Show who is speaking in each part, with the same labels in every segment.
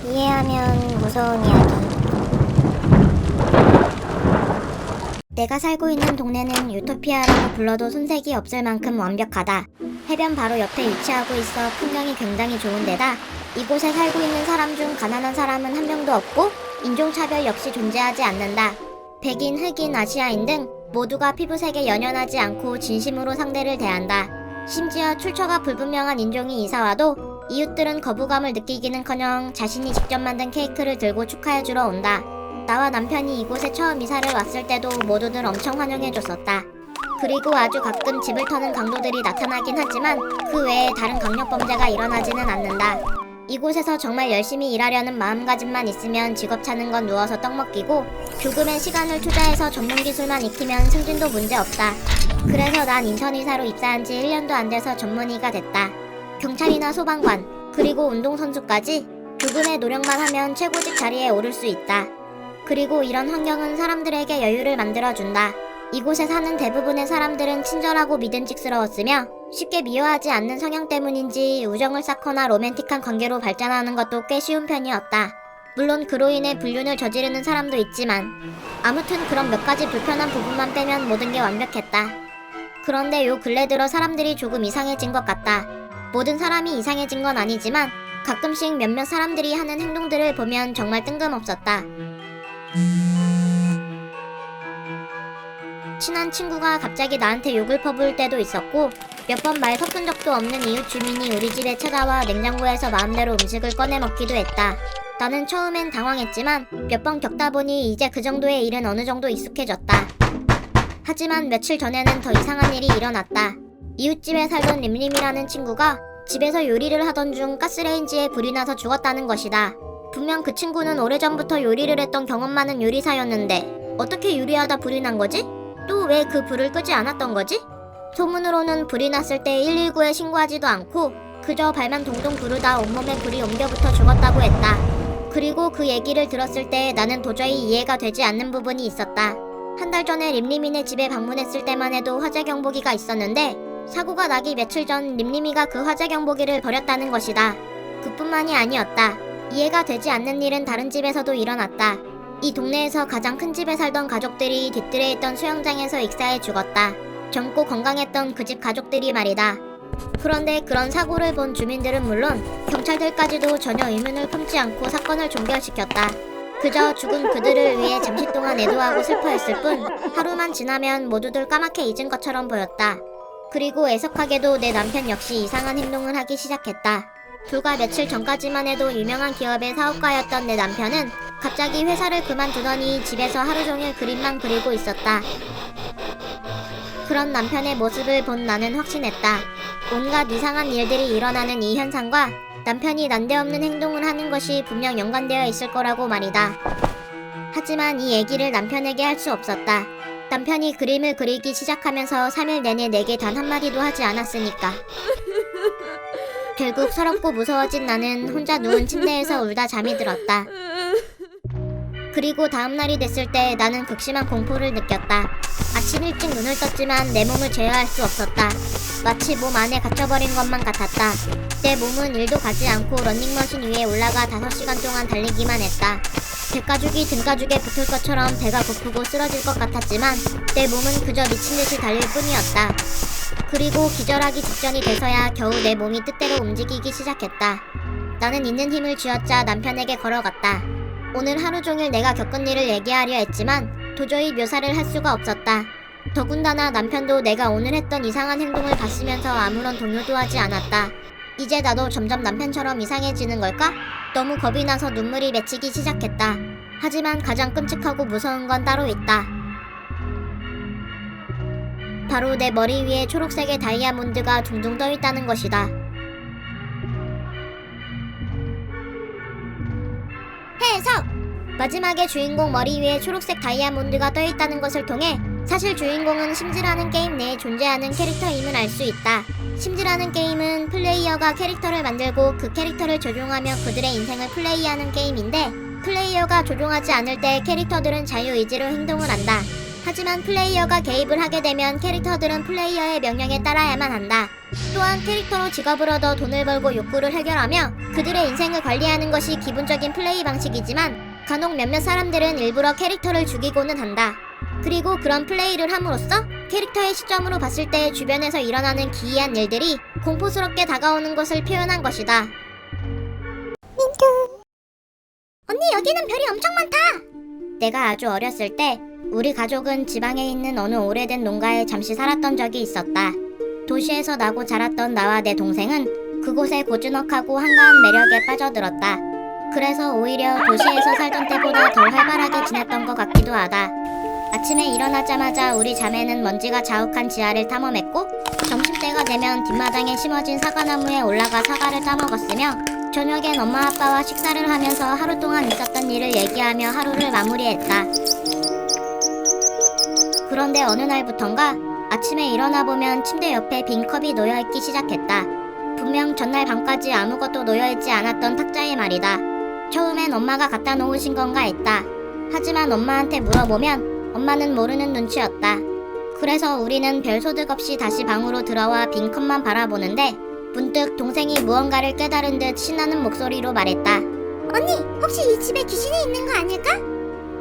Speaker 1: 이해하면 무서운 이야기. 내가 살고 있는 동네는 유토피아라고 불러도 손색이 없을 만큼 완벽하다. 해변 바로 옆에 위치하고 있어 풍경이 굉장히 좋은데다 이곳에 살고 있는 사람 중 가난한 사람은 한 명도 없고 인종차별 역시 존재하지 않는다. 백인, 흑인, 아시아인 등 모두가 피부색에 연연하지 않고 진심으로 상대를 대한다. 심지어 출처가 불분명한 인종이 이사와도 이웃들은 거부감을 느끼기는커녕 자신이 직접 만든 케이크를 들고 축하해주러 온다. 나와 남편이 이곳에 처음 이사를 왔을 때도 모두들 엄청 환영해줬었다. 그리고 아주 가끔 집을 터는 강도들이 나타나긴 하지만 그 외에 다른 강력범죄가 일어나지는 않는다. 이곳에서 정말 열심히 일하려는 마음가짐만 있으면 직업 찾는 건 누워서 떡 먹기고 조금의 시간을 투자해서 전문 기술만 익히면 승진도 문제없다. 그래서 난 인턴 의사로 입사한 지 1년도 안 돼서 전문의가 됐다. 경찰이나 소방관, 그리고 운동선수까지 조금의 노력만 하면 최고직 자리에 오를 수 있다. 그리고 이런 환경은 사람들에게 여유를 만들어준다. 이곳에 사는 대부분의 사람들은 친절하고 믿음직스러웠으며 쉽게 미워하지 않는 성향 때문인지 우정을 쌓거나 로맨틱한 관계로 발전하는 것도 꽤 쉬운 편이었다. 물론 그로 인해 불륜을 저지르는 사람도 있지만 아무튼 그런 몇 가지 불편한 부분만 빼면 모든 게 완벽했다. 그런데 요 근래 들어 사람들이 조금 이상해진 것 같다. 모든 사람이 이상해진 건 아니지만 가끔씩 몇몇 사람들이 하는 행동들을 보면 정말 뜬금없었다. 친한 친구가 갑자기 나한테 욕을 퍼부을 때도 있었고 몇 번 말 섞은 적도 없는 이웃 주민이 우리 집에 찾아와 냉장고에서 마음대로 음식을 꺼내 먹기도 했다. 나는 처음엔 당황했지만 몇 번 겪다 보니 이제 그 정도의 일은 어느 정도 익숙해졌다. 하지만 며칠 전에는 더 이상한 일이 일어났다. 이웃집에 살던 림림이라는 친구가 집에서 요리를 하던 중 가스레인지에 불이 나서 죽었다는 것이다. 분명 그 친구는 오래전부터 요리를 했던 경험 많은 요리사였는데 어떻게 요리하다 불이 난 거지? 또 왜 그 불을 끄지 않았던 거지? 소문으로는 불이 났을 때 119에 신고하지도 않고 그저 발만 동동 구르다 온몸에 불이 옮겨붙어 죽었다고 했다. 그리고 그 얘기를 들었을 때 나는 도저히 이해가 되지 않는 부분이 있었다. 한 달 전에 림림이네 집에 방문했을 때만 해도 화재 경보기가 있었는데 사고가 나기 며칠 전 림림이가 그 화재 경보기를 버렸다는 것이다. 그뿐만이 아니었다. 이해가 되지 않는 일은 다른 집에서도 일어났다. 이 동네에서 가장 큰 집에 살던 가족들이 뒤뜰에 있던 수영장에서 익사해 죽었다. 젊고 건강했던 그 집 가족들이 말이다. 그런데 그런 사고를 본 주민들은 물론 경찰들까지도 전혀 의문을 품지 않고 사건을 종결시켰다. 그저 죽은 그들을 위해 잠시 동안 애도하고 슬퍼했을 뿐 하루만 지나면 모두들 까맣게 잊은 것처럼 보였다. 그리고 애석하게도 내 남편 역시 이상한 행동을 하기 시작했다. 불과 며칠 전까지만 해도 유명한 기업의 사업가였던 내 남편은 갑자기 회사를 그만두더니 집에서 하루 종일 그림만 그리고 있었다. 그런 남편의 모습을 본 나는 확신했다. 온갖 이상한 일들이 일어나는 이 현상과 남편이 난데없는 행동을 하는 것이 분명 연관되어 있을 거라고 말이다. 하지만 이 얘기를 남편에게 할 수 없었다. 남편이 그림을 그리기 시작하면서 3일 내내 내게 단 한마디도 하지 않았으니까. 결국 서럽고 무서워진 나는 혼자 누운 침대에서 울다 잠이 들었다. 그리고 다음날이 됐을 때 나는 극심한 공포를 느꼈다. 아침 일찍 눈을 떴지만 내 몸을 제어할 수 없었다. 마치 몸 안에 갇혀버린 것만 같았다. 내 몸은 일도 가지 않고 러닝머신 위에 올라가 5시간 동안 달리기만 했다. 배가죽이 등가죽에 붙을 것처럼 배가 고프고 쓰러질 것 같았지만 내 몸은 그저 미친듯이 달릴 뿐이었다. 그리고 기절하기 직전이 돼서야 겨우 내 몸이 뜻대로 움직이기 시작했다. 나는 있는 힘을 쥐어짜 남편에게 걸어갔다. 오늘 하루 종일 내가 겪은 일을 얘기하려 했지만 도저히 묘사를 할 수가 없었다. 더군다나 남편도 내가 오늘 했던 이상한 행동을 봤으면서 아무런 동요도 하지 않았다. 이제 나도 점점 남편처럼 이상해지는 걸까? 너무 겁이 나서 눈물이 맺히기 시작했다. 하지만 가장 끔찍하고 무서운 건 따로 있다. 바로 내 머리 위에 초록색의 다이아몬드가 둥둥 떠 있다는 것이다. 해석! 마지막에 주인공 머리 위에 초록색 다이아몬드가 떠 있다는 것을 통해 사실 주인공은 심즈라는 게임 내에 존재하는 캐릭터임을 알 수 있다. 심즈라는 게임은 플레이어가 캐릭터를 만들고 그 캐릭터를 조종하며 그들의 인생을 플레이하는 게임인데 플레이어가 조종하지 않을 때 캐릭터들은 자유의지로 행동을 한다. 하지만 플레이어가 개입을 하게 되면 캐릭터들은 플레이어의 명령에 따라야만 한다. 또한 캐릭터로 직업을 얻어 돈을 벌고 욕구를 해결하며 그들의 인생을 관리하는 것이 기본적인 플레이 방식이지만 간혹 몇몇 사람들은 일부러 캐릭터를 죽이고는 한다. 그리고 그런 플레이를 함으로써 캐릭터의 시점으로 봤을 때 주변에서 일어나는 기이한 일들이 공포스럽게 다가오는 것을 표현한 것이다. 언니, 여기는 별이 엄청 많다. 내가 아주 어렸을 때 우리 가족은 지방에 있는 어느 오래된 농가에 잠시 살았던 적이 있었다. 도시에서 나고 자랐던 나와 내 동생은 그곳의 고즈넉하고 한가한 매력에 빠져들었다. 그래서 오히려 도시에서 살던 때보다 덜 활발하게 지냈던 것 같기도 하다. 아침에 일어나자마자 우리 자매는 먼지가 자욱한 지하를 탐험했고, 점심때가 되면 뒷마당에 심어진 사과나무에 올라가 사과를 따먹었으며, 저녁엔 엄마 아빠와 식사를 하면서 하루 동안 있었던 일을 얘기하며 하루를 마무리했다. 그런데 어느 날부턴가 아침에 일어나 보면 침대 옆에 빈 컵이 놓여있기 시작했다. 분명 전날 밤까지 아무것도 놓여있지 않았던 탁자에 말이다. 처음엔 엄마가 갖다 놓으신 건가 했다. 하지만 엄마한테 물어보면 엄마는 모르는 눈치였다. 그래서 우리는 별 소득 없이 다시 방으로 들어와 빈 컵만 바라보는데 문득 동생이 무언가를 깨달은 듯 신나는 목소리로 말했다. 언니, 혹시 이 집에 귀신이 있는 거 아닐까?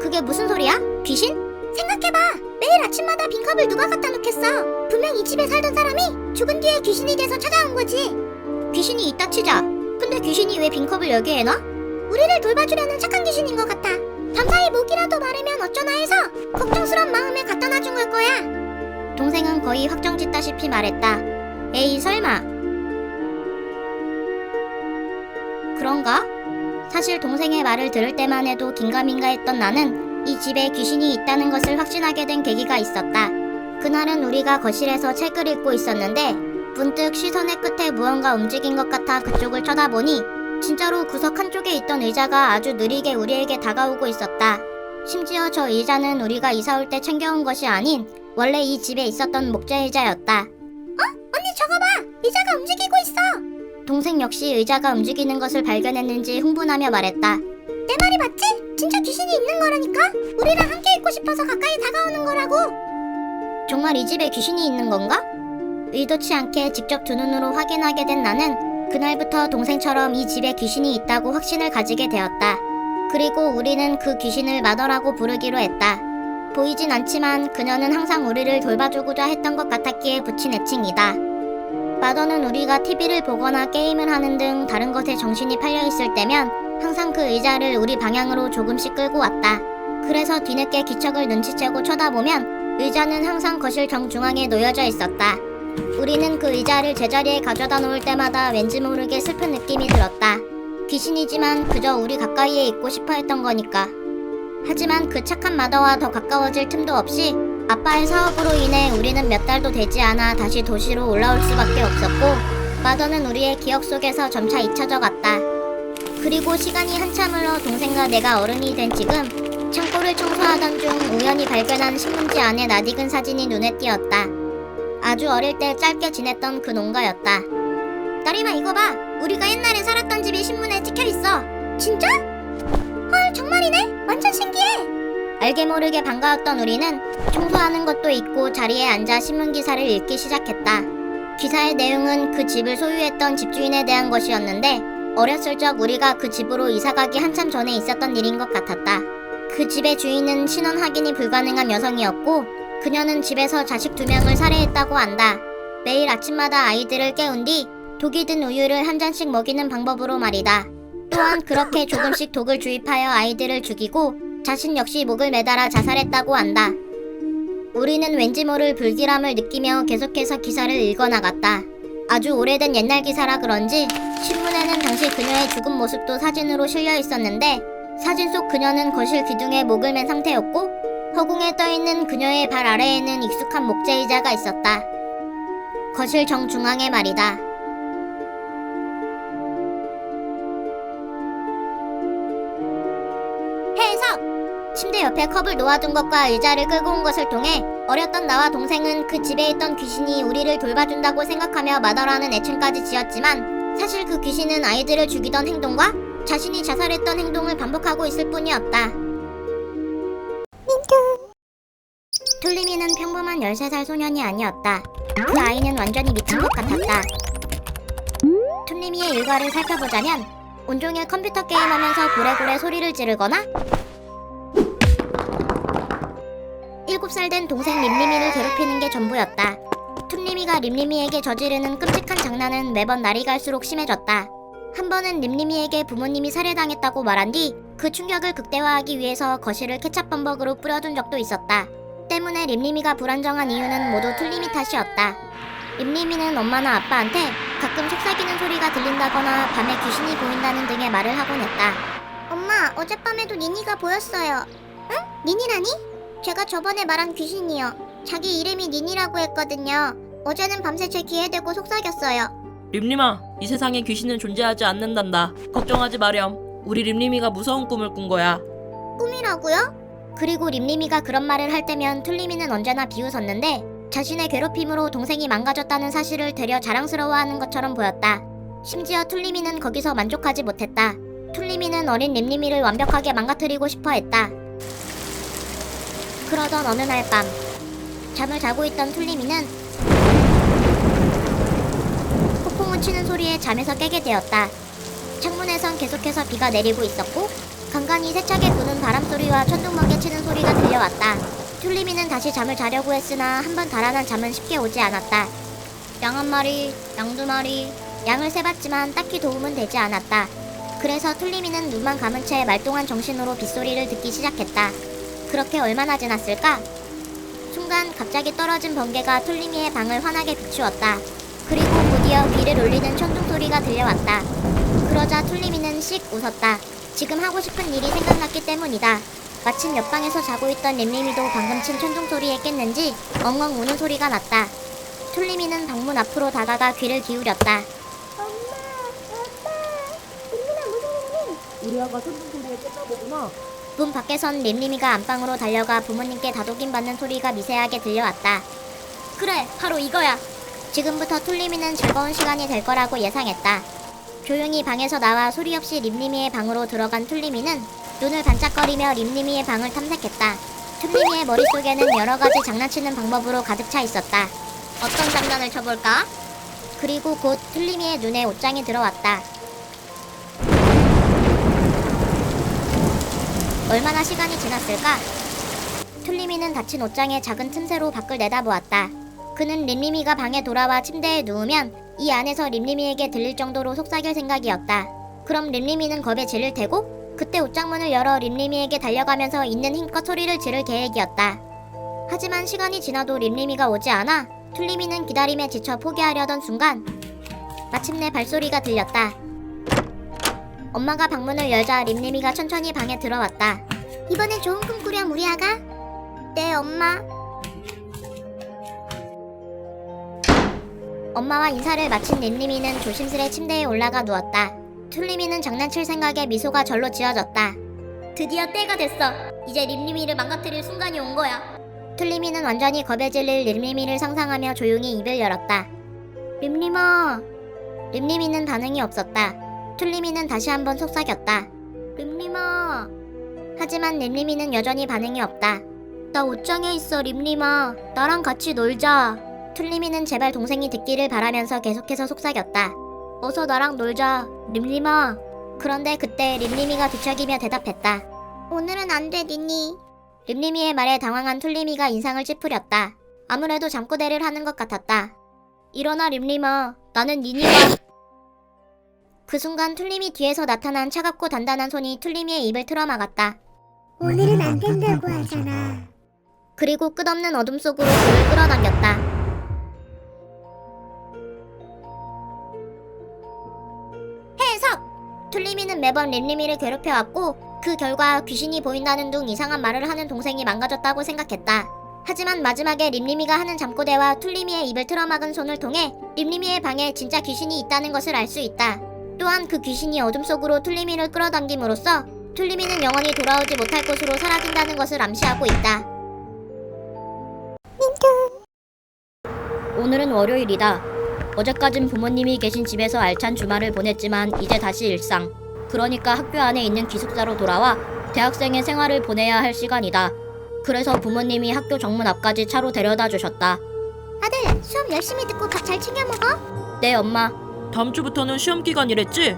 Speaker 1: 그게 무슨 소리야? 귀신? 생각해봐. 매일 아침마다 빈 컵을 누가 갖다 놓겠어? 분명 이 집에 살던 사람이 죽은 뒤에 귀신이 돼서 찾아온 거지. 귀신이 있다 치자. 근데 귀신이 왜 빈 컵을 여기에 놔? 우리를 돌봐주려는 착한 귀신인 것 같아. 밤사이 목이라도 마르면 어쩌나 해서 걱정스런 마음에 갖다 놔준 걸 거야. 동생은 거의 확정짓다시피 말했다. 에이, 설마. 그런가? 사실 동생의 말을 들을 때만 해도 긴가민가했던 나는 이 집에 귀신이 있다는 것을 확신하게 된 계기가 있었다. 그날은 우리가 거실에서 책을 읽고 있었는데 문득 시선의 끝에 무언가 움직인 것 같아 그쪽을 쳐다보니 진짜로 구석 한쪽에 있던 의자가 아주 느리게 우리에게 다가오고 있었다. 심지어 저 의자는 우리가 이사 올 때 챙겨온 것이 아닌 원래 이 집에 있었던 목재 의자였다. 언니, 저거 봐! 의자가 움직이고 있어! 동생 역시 의자가 움직이는 것을 발견했는지 흥분하며 말했다. 내 말이 맞지? 진짜 귀신이 있는 거라니까? 우리랑 함께 있고 싶어서 가까이 다가오는 거라고! 정말 이 집에 귀신이 있는 건가? 의도치 않게 직접 두 눈으로 확인하게 된 나는 그날부터 동생처럼 이 집에 귀신이 있다고 확신을 가지게 되었다. 그리고 우리는 그 귀신을 마더라고 부르기로 했다. 보이진 않지만 그녀는 항상 우리를 돌봐주고자 했던 것 같았기에 붙인 애칭이다. 마더는 우리가 TV를 보거나 게임을 하는 등 다른 것에 정신이 팔려있을 때면 항상 그 의자를 우리 방향으로 조금씩 끌고 왔다. 그래서 뒤늦게 기척을 눈치채고 쳐다보면 의자는 항상 거실 정중앙에 놓여져 있었다. 우리는 그 의자를 제자리에 가져다 놓을 때마다 왠지 모르게 슬픈 느낌이 들었다. 귀신이지만 그저 우리 가까이에 있고 싶어 했던 거니까. 하지만 그 착한 마더와 더 가까워질 틈도 없이 아빠의 사업으로 인해 우리는 몇 달도 되지 않아 다시 도시로 올라올 수밖에 없었고 마더는 우리의 기억 속에서 점차 잊혀져 갔다. 그리고 시간이 한참 흘러 동생과 내가 어른이 된 지금 창고를 청소하던 중 우연히 발견한 신문지 안에 낯익은 사진이 눈에 띄었다. 아주 어릴 때 짧게 지냈던 그 농가였다. 딸이마, 이거 봐! 우리가 옛날에 살았던 집이 신문에 찍혀있어. 진짜? 헐, 정말이네? 완전 신기해! 알게 모르게 반가웠던 우리는 청소하는 것도 잊고 자리에 앉아 신문기사를 읽기 시작했다. 기사의 내용은 그 집을 소유했던 집주인에 대한 것이었는데 어렸을 적 우리가 그 집으로 이사가기 한참 전에 있었던 일인 것 같았다. 그 집의 주인은 신원 확인이 불가능한 여성이었고 그녀는 집에서 자식 2명을 살해했다고 한다. 매일 아침마다 아이들을 깨운 뒤 독이 든 우유를 한 잔씩 먹이는 방법으로 말이다. 또한 그렇게 조금씩 독을 주입하여 아이들을 죽이고 자신 역시 목을 매달아 자살했다고 한다. 우리는 왠지 모를 불길함을 느끼며 계속해서 기사를 읽어나갔다. 아주 오래된 옛날 기사라 그런지 신문에는 당시 그녀의 죽은 모습도 사진으로 실려 있었는데 사진 속 그녀는 거실 기둥에 목을 맨 상태였고 허공에 떠있는 그녀의 발 아래에는 익숙한 목재 의자가 있었다. 거실 정중앙에 말이다. 해석! 침대 옆에 컵을 놓아둔 것과 의자를 끌고 온 것을 통해 어렸던 나와 동생은 그 집에 있던 귀신이 우리를 돌봐준다고 생각하며 마더라는 애칭까지 지었지만 사실 그 귀신은 아이들을 죽이던 행동과 자신이 자살했던 행동을 반복하고 있을 뿐이었다. 툴리미는 평범한 13살 소년이 아니었다. 그 아이는 완전히 미친 것 같았다. 툴리미의 일과를 살펴보자면 온종일 컴퓨터 게임하면서 고래고래 소리를 지르거나 7살 된 동생 림리미를 괴롭히는 게 전부였다. 툴리미가 림리미에게 저지르는 끔찍한 장난은 매번 날이 갈수록 심해졌다. 한 번은 림리미에게 부모님이 살해당했다고 말한 뒤 그 충격을 극대화하기 위해서 거실을 케찹범벅으로 뿌려둔 적도 있었다. 때문에 림리미가 불안정한 이유는 모두 툴리미 탓이었다. 림리미는 엄마나 아빠한테 가끔 속삭이는 소리가 들린다거나 밤에 귀신이 보인다는 등의 말을 하곤 했다. 엄마, 어젯밤에도 니니가 보였어요. 응? 니니라니? 제가 저번에 말한 귀신이요. 자기 이름이 니니라고 했거든요. 어제는 밤새 제 귀에 대고 속삭였어요.
Speaker 2: 림림아, 이 세상에 귀신은 존재하지 않는단다. 걱정하지 마렴. 우리 림림이가 무서운 꿈을 꾼 거야.
Speaker 1: 꿈이라고요? 그리고 림리미가 그런 말을 할 때면 툴리미는 언제나 비웃었는데 자신의 괴롭힘으로 동생이 망가졌다는 사실을 되려 자랑스러워하는 것처럼 보였다. 심지어 툴리미는 거기서 만족하지 못했다. 툴리미는 어린 림리미를 완벽하게 망가뜨리고 싶어 했다. 그러던 어느 날 밤, 잠을 자고 있던 툴리미는 폭풍우 치는 소리에 잠에서 깨게 되었다. 창문에선 계속해서 비가 내리고 있었고 간간히 세차게 부는 바람소리와 천둥번개 치는 소리가 들려왔다. 툴리미는 다시 잠을 자려고 했으나 한 번 달아난 잠은 쉽게 오지 않았다. 양 한 마리, 양 두 마리, 양을 세봤지만 딱히 도움은 되지 않았다. 그래서 툴리미는 눈만 감은 채 말똥한 정신으로 빗소리를 듣기 시작했다. 그렇게 얼마나 지났을까? 순간 갑자기 떨어진 번개가 툴리미의 방을 환하게 비추었다. 그리고 곧이어 귀를 울리는 천둥소리가 들려왔다. 그러자 툴리미는 씩 웃었다. 지금 하고 싶은 일이 생각났기 때문이다. 마침 옆방에서 자고 있던 림리미도 방금 친 천둥소리에 깼는지 엉엉 우는 소리가 났다. 툴리미는 방문 앞으로 다가가 귀를 기울였다.
Speaker 3: 엄마, 아빠, 림림아 무슨 일이? 우리 아가 천둥소리에 깼나 보구나.
Speaker 1: 문 밖에선 림리미가 안방으로 달려가 부모님께 다독임 받는 소리가 미세하게 들려왔다. 그래, 바로 이거야. 지금부터 툴리미는 즐거운 시간이 될 거라고 예상했다. 조용히 방에서 나와 소리 없이 림리미의 방으로 들어간 툴리미는 눈을 반짝거리며 림리미의 방을 탐색했다. 툴리미의 머릿속에는 여러 가지 장난치는 방법으로 가득 차 있었다. 어떤 장난을 쳐볼까? 그리고 곧 툴리미의 눈에 옷장이 들어왔다. 얼마나 시간이 지났을까? 툴리미는 닫힌 옷장의 작은 틈새로 밖을 내다보았다. 그는 림리미가 방에 돌아와 침대에 누우면 이 안에서 림리미에게 들릴 정도로 속삭일 생각이었다. 그럼 림리미는 겁에 질릴 테고 그때 옷장문을 열어 림리미에게 달려가면서 있는 힘껏 소리를 지를 계획이었다. 하지만 시간이 지나도 림리미가 오지 않아 툴리미는 기다림에 지쳐 포기하려던 순간 마침내 발소리가 들렸다. 엄마가 방문을 열자 림리미가 천천히 방에 들어왔다. 이번엔 좋은 꿈 꾸렴 우리 아가? 네 엄마. 엄마와 인사를 마친 림리미는 조심스레 침대에 올라가 누웠다. 툴리미는 장난칠 생각에 미소가 절로 지어졌다. 드디어 때가 됐어. 이제 림리미를 망가뜨릴 순간이 온 거야. 툴리미는 완전히 겁에 질릴 림리미를 상상하며 조용히 입을 열었다. 림리마. 림리미는 반응이 없었다. 툴리미는 다시 한번 속삭였다. 림리마. 하지만 림리미는 여전히 반응이 없다. 나 옷장에 있어 림리마. 나랑 같이 놀자. 툴리미는 제발 동생이 듣기를 바라면서 계속해서 속삭였다. 어서 나랑 놀자, 림리마. 그런데 그때 림리미가 뒤척이며 대답했다. 오늘은 안 돼, 니니. 림리미의 말에 당황한 툴리미가 인상을 찌푸렸다. 아무래도 잠꼬대를 하는 것 같았다. 일어나, 림리마. 나는 니니가. 그 순간 툴리미 뒤에서 나타난 차갑고 단단한 손이 툴리미의 입을 틀어막았다.
Speaker 3: 오늘은 안 된다고 하잖아.
Speaker 1: 그리고 끝없는 어둠 속으로 그를 끌어당겼다. 해석! 툴리미는 매번 림리미를 괴롭혀왔고 그 결과 귀신이 보인다는 둥 이상한 말을 하는 동생이 망가졌다고 생각했다. 하지만 마지막에 림리미가 하는 잠꼬대와 툴리미의 입을 틀어막은 손을 통해 림리미의 방에 진짜 귀신이 있다는 것을 알 수 있다. 또한 그 귀신이 어둠 속으로 툴리미를 끌어당김으로써 툴리미는 영원히 돌아오지 못할 곳으로 사라진다는 것을 암시하고 있다. 오늘은 월요일이다. 어제까진 부모님이 계신 집에서 알찬 주말을 보냈지만 이제 다시 일상. 그러니까 학교 안에 있는 기숙사로 돌아와 대학생의 생활을 보내야 할 시간이다. 그래서 부모님이 학교 정문 앞까지 차로 데려다 주셨다. 아들, 수업 열심히 듣고 밥 잘 챙겨 먹어? 네, 엄마.
Speaker 2: 다음 주부터는 시험 기간이랬지?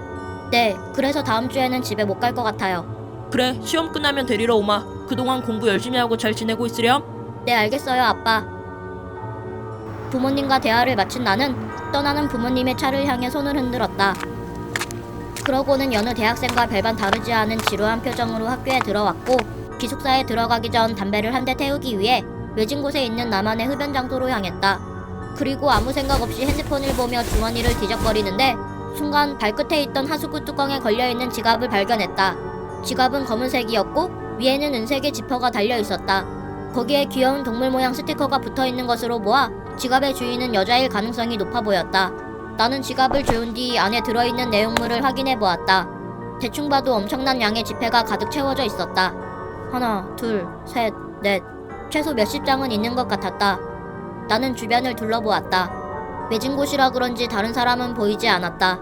Speaker 1: 네, 그래서 다음 주에는 집에 못 갈 것 같아요.
Speaker 2: 그래, 시험 끝나면 데리러 오마. 그동안 공부 열심히 하고 잘 지내고 있으렴?
Speaker 1: 네, 알겠어요, 아빠. 부모님과 대화를 마친 나는 떠나는 부모님의 차를 향해 손을 흔들었다. 그러고는 여느 대학생과 별반 다르지 않은 지루한 표정으로 학교에 들어왔고 기숙사에 들어가기 전 담배를 한 대 태우기 위해 외진 곳에 있는 나만의 흡연 장소로 향했다. 그리고 아무 생각 없이 핸드폰을 보며 주머니를 뒤적거리는데 순간 발끝에 있던 하수구 뚜껑에 걸려있는 지갑을 발견했다. 지갑은 검은색이었고 위에는 은색의 지퍼가 달려 있었다. 거기에 귀여운 동물 모양 스티커가 붙어있는 것으로 보아 지갑의 주인은 여자일 가능성이 높아 보였다. 나는 지갑을 조은 뒤 안에 들어있는 내용물을 확인해 보았다. 대충 봐도 엄청난 양의 지폐가 가득 채워져 있었다. 하나, 둘, 셋, 넷. 최소 몇십 장은 있는 것 같았다. 나는 주변을 둘러보았다. 외진 곳이라 그런지 다른 사람은 보이지 않았다.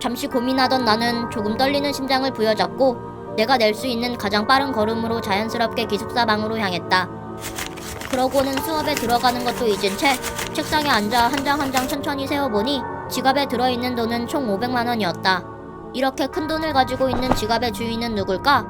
Speaker 1: 잠시 고민하던 나는 조금 떨리는 심장을 부여잡고 내가 낼 수 있는 가장 빠른 걸음으로 자연스럽게 기숙사 방으로 향했다. 그러고는 수업에 들어가는 것도 잊은 채 책상에 앉아 한 장 한 장 천천히 세어보니 지갑에 들어있는 돈은 총 500만 원이었다. 이렇게 큰 돈을 가지고 있는 지갑의 주인은 누굴까?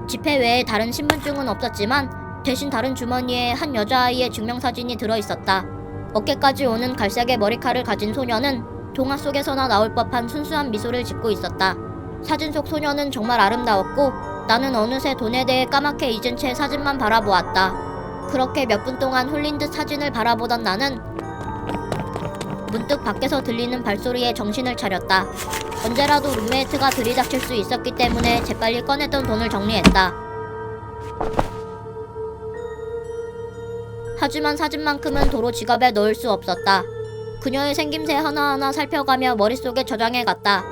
Speaker 1: 지폐 외에 다른 신분증은 없었지만 대신 다른 주머니에 한 여자아이의 증명사진이 들어있었다. 어깨까지 오는 갈색의 머리칼을 가진 소녀는 동화 속에서나 나올 법한 순수한 미소를 짓고 있었다. 사진 속 소녀는 정말 아름다웠고 나는 어느새 돈에 대해 까맣게 잊은 채 사진만 바라보았다. 그렇게 몇 분 동안 홀린 듯 사진을 바라보던 나는 문득 밖에서 들리는 발소리에 정신을 차렸다. 언제라도 룸메이트가 들이닥칠 수 있었기 때문에 재빨리 꺼냈던 돈을 정리했다. 하지만 사진만큼은 도로 지갑에 넣을 수 없었다. 그녀의 생김새 하나하나 살펴가며 머릿속에 저장해갔다.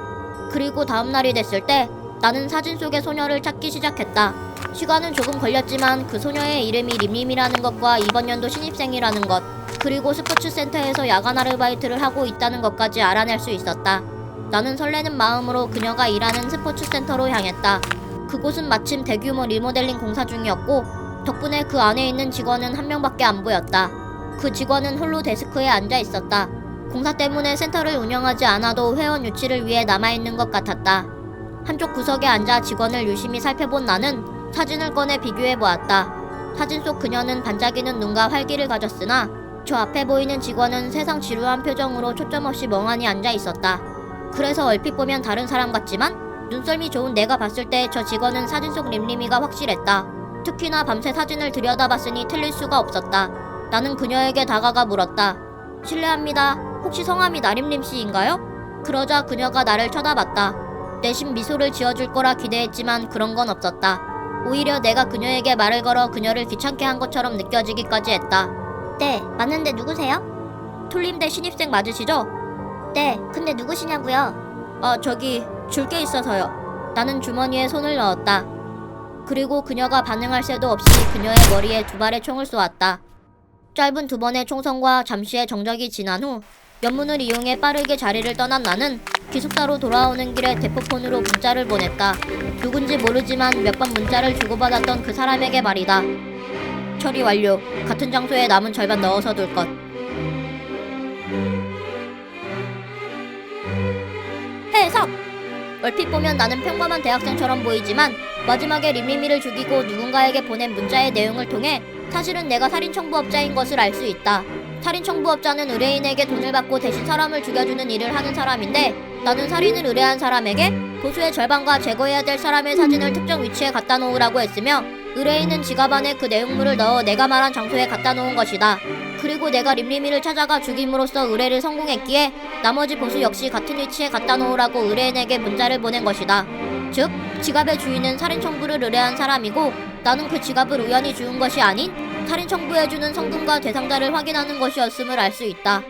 Speaker 1: 그리고 다음날이 됐을 때 나는 사진 속의 소녀를 찾기 시작했다. 시간은 조금 걸렸지만 그 소녀의 이름이 림림이라는 것과 이번 연도 신입생이라는 것, 그리고 스포츠센터에서 야간 아르바이트를 하고 있다는 것까지 알아낼 수 있었다. 나는 설레는 마음으로 그녀가 일하는 스포츠센터로 향했다. 그곳은 마침 대규모 리모델링 공사 중이었고 덕분에 그 안에 있는 직원은 한 명밖에 안 보였다. 그 직원은 홀로 데스크에 앉아 있었다. 공사 때문에 센터를 운영하지 않아도 회원 유치를 위해 남아있는 것 같았다. 한쪽 구석에 앉아 직원을 유심히 살펴본 나는 사진을 꺼내 비교해 보았다. 사진 속 그녀는 반짝이는 눈과 활기를 가졌으나 저 앞에 보이는 직원은 세상 지루한 표정으로 초점 없이 멍하니 앉아 있었다. 그래서 얼핏 보면 다른 사람 같지만 눈썰미 좋은 내가 봤을 때 저 직원은 사진 속 림림이가 확실했다. 특히나 밤새 사진을 들여다봤으니 틀릴 수가 없었다. 나는 그녀에게 다가가 물었다. 실례합니다. 혹시 성함이 나림림 씨인가요? 그러자 그녀가 나를 쳐다봤다. 내심 미소를 지어줄 거라 기대했지만 그런 건 없었다. 오히려 내가 그녀에게 말을 걸어 그녀를 귀찮게 한 것처럼 느껴지기까지 했다. 네, 맞는데 누구세요? 툴림대 신입생 맞으시죠? 네, 근데 누구시냐고요? 저기 줄 게 있어서요. 나는 주머니에 손을 넣었다. 그리고 그녀가 반응할 새도 없이 그녀의 머리에 두 발의 총을 쏘았다. 짧은 두 번의 총성과 잠시의 정적이 지난 후 연문을 이용해 빠르게 자리를 떠난 나는 기숙사로 돌아오는 길에 대포폰으로 문자를 보냈다. 누군지 모르지만 몇 번 문자를 주고받았던 그 사람에게 말이다. 처리 완료. 같은 장소에 남은 절반 넣어서 둘 것. 해석! 얼핏 보면 나는 평범한 대학생처럼 보이지만 마지막에 림림이를 죽이고 누군가에게 보낸 문자의 내용을 통해 사실은 내가 살인청부업자인 것을 알 수 있다. 살인청부업자는 의뢰인에게 돈을 받고 대신 사람을 죽여주는 일을 하는 사람인데 나는 살인을 의뢰한 사람에게 보수의 절반과 제거해야 될 사람의 사진을 특정 위치에 갖다 놓으라고 했으며 의뢰인은 지갑 안에 그 내용물을 넣어 내가 말한 장소에 갖다 놓은 것이다. 그리고 내가 림림이를 찾아가 죽임으로써 의뢰를 성공했기에 나머지 보수 역시 같은 위치에 갖다 놓으라고 의뢰인에게 문자를 보낸 것이다. 즉, 지갑의 주인은 살인청부를 의뢰한 사람이고 나는 그 지갑을 우연히 주운 것이 아닌 살인청부해주는 성분과 대상자를 확인하는 것이었음을 알 수 있다.